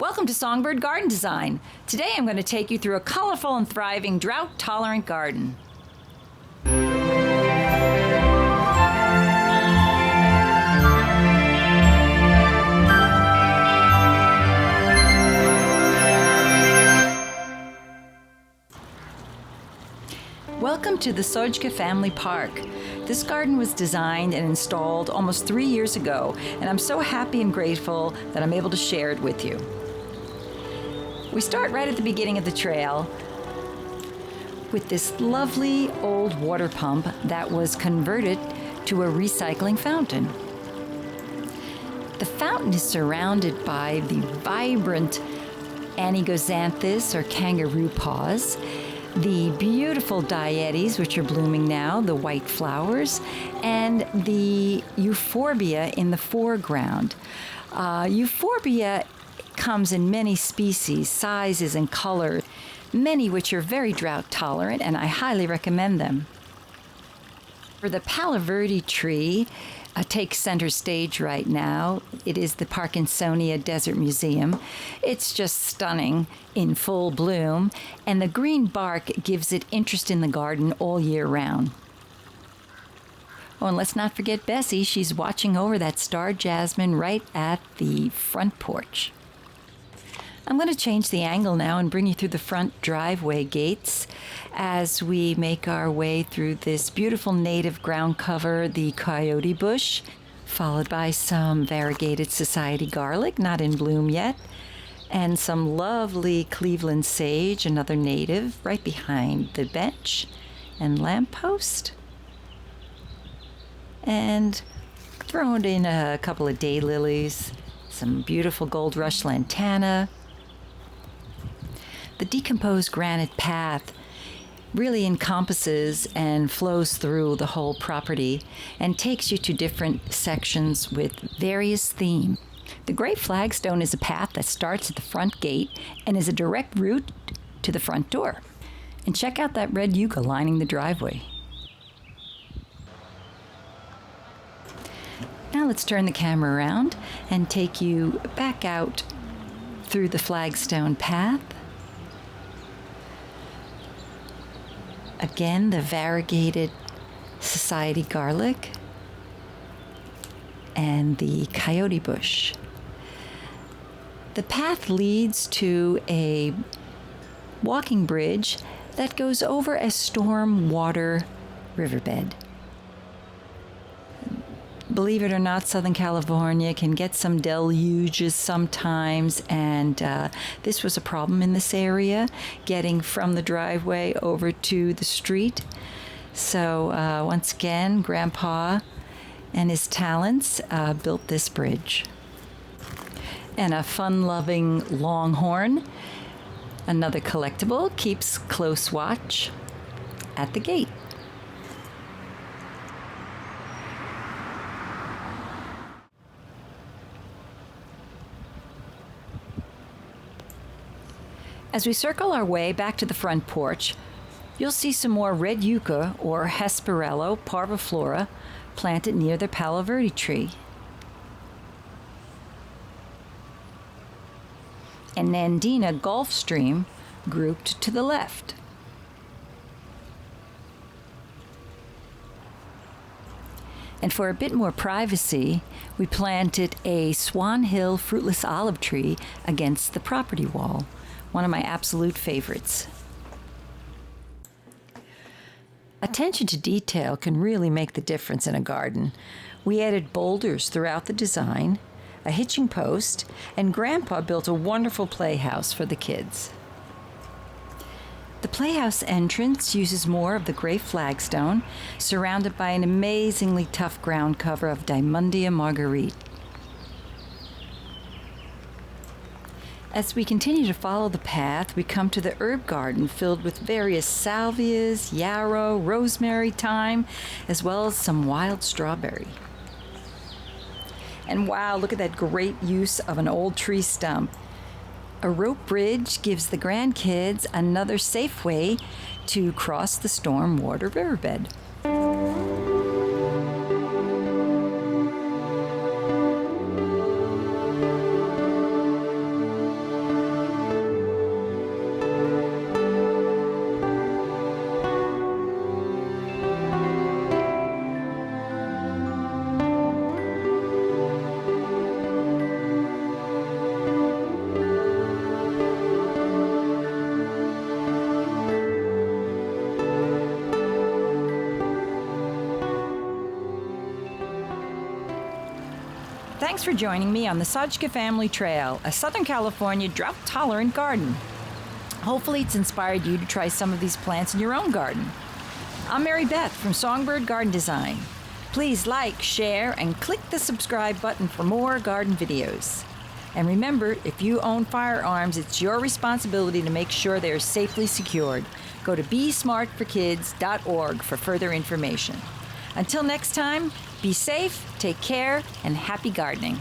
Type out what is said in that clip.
Welcome to Songbird Garden Design. Today I'm going to take you through a colorful and thriving drought-tolerant garden. Welcome to the Sojka Family Park. This garden was designed and installed almost 3 years ago, and I'm so happy and grateful that I'm able to share it with you. We start right at the beginning of the trail with this lovely old water pump that was converted to a recycling fountain. The fountain is surrounded by the vibrant Anigozanthus or kangaroo paws, the beautiful dietes, which are blooming now, the white flowers, and the euphorbia in the foreground. Euphorbia comes in many species, sizes, and colors, many which are very drought tolerant, and I highly recommend them. For the Palo Verde tree, takes center stage right now. It is the Parkinsonia Desert Museum. It's just stunning in full bloom, and the green bark gives it interest in the garden all year round. Oh, and let's not forget Bessie. She's watching over that star jasmine right at the front porch. I'm going to change the angle now and bring you through the front driveway gates as we make our way through this beautiful native ground cover, the coyote bush, followed by some variegated society garlic, not in bloom yet, and some lovely Cleveland sage, another native, right behind the bench and lamppost. And thrown in a couple of daylilies, some beautiful gold rush lantana. The decomposed granite path really encompasses and flows through the whole property and takes you to different sections with various themes. The gray flagstone is a path that starts at the front gate and is a direct route to the front door. And check out that red yucca lining the driveway. Now let's turn the camera around and take you back out through the flagstone path. Again, the variegated society garlic and the coyote bush. The path leads to a walking bridge that goes over a storm water riverbed. Believe it or not, Southern California can get some deluges sometimes, and this was a problem in this area, getting from the driveway over to the street. So once again, Grandpa and his talents built this bridge. And a fun-loving longhorn, another collectible, keeps close watch at the gate. As we circle our way back to the front porch, you'll see some more red yucca or Hesperello parviflora planted near the Palo Verde tree. And Nandina Gulfstream grouped to the left. And for a bit more privacy, we planted a Swan Hill fruitless olive tree against the property wall. One of my absolute favorites. Attention to detail can really make the difference in a garden. We added boulders throughout the design, a hitching post, and Grandpa built a wonderful playhouse for the kids. The playhouse entrance uses more of the gray flagstone, surrounded by an amazingly tough ground cover of Diamondia marguerite. As we continue to follow the path, we come to the herb garden filled with various salvias, yarrow, rosemary, thyme, as well as some wild strawberry. And wow, look at that great use of an old tree stump. A rope bridge gives the grandkids another safe way to cross the storm water riverbed. Thanks for joining me on the Sajka Family Trail, a Southern California drought-tolerant garden. Hopefully it's inspired you to try some of these plants in your own garden. I'm Mary Beth from Songbird Garden Design. Please like, share, and click the subscribe button for more garden videos. And remember, if you own firearms, it's your responsibility to make sure they are safely secured. Go to besmartforkids.org for further information. Until next time, be safe, take care, and happy gardening.